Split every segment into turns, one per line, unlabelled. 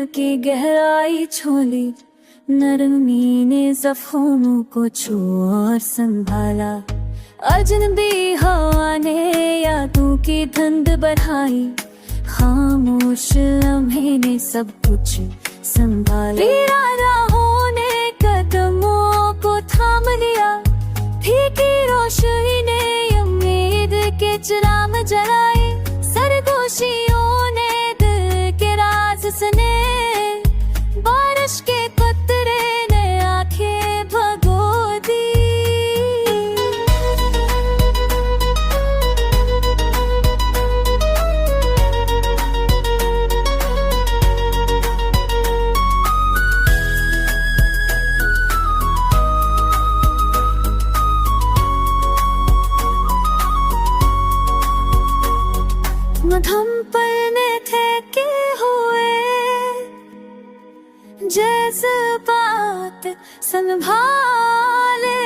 की गहराई छोली, नरमी ने जख्मों को छुआ और संभाला। अजनबी हवा ने यादों की धुंध बढ़ाई, खामोश लम्हे ने सब कुछ संभाला। राहों ने कदमों को थाम लिया, फीकी रोशनी ने उम्मीद के चिराग जलाए। सरगोशियों ने दिल के राज सुने, बारिश के कतरे ने आंखें भगो दी। मधम पलने थे के हुए जज्बात संभाले,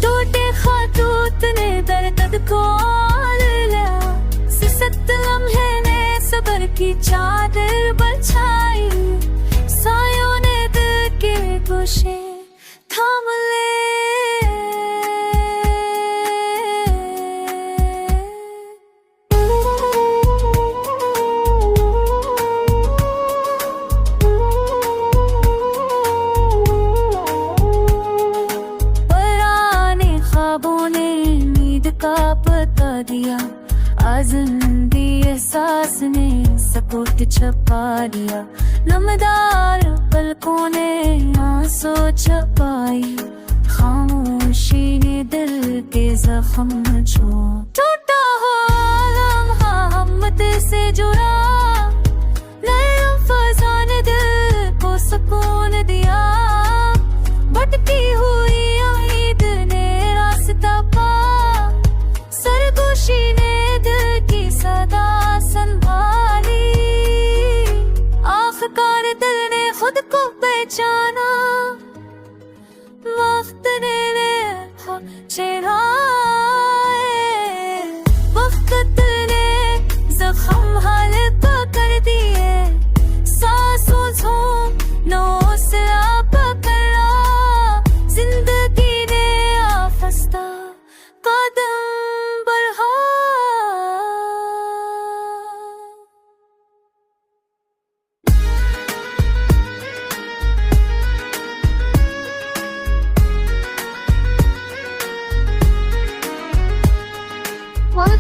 टूटे खतूत ने दर्द को लिया। सिसत लम्हे ने सब्र की चादर बिछाई, सायों ने दिल के गोशे थाम ले। का पता दिया, आज़िंदी एहसास ने सपोर्ट छपा दिया। नमदार पलकों ने आंसू छपाई, खामोशी ने दिल के जख्म छुआ। टूटा हो लम्हा हमत से जुड़ा, नरम फज़ा ने दिल को सुकून दिया। भटकी हुई उम्मीद ने रास्ता पा, सरगोशी ने दिल की सदा संभाली। आखिरकार दिल ने खुद को पहचाना, वक्त ने चेहराए। वक्त ने जख्म हल्का कर दिए, सांसों झूमों से पकड़ा। जिंदगी ने आफस्ता कदम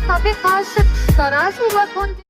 Kafe karşı Karasu bakon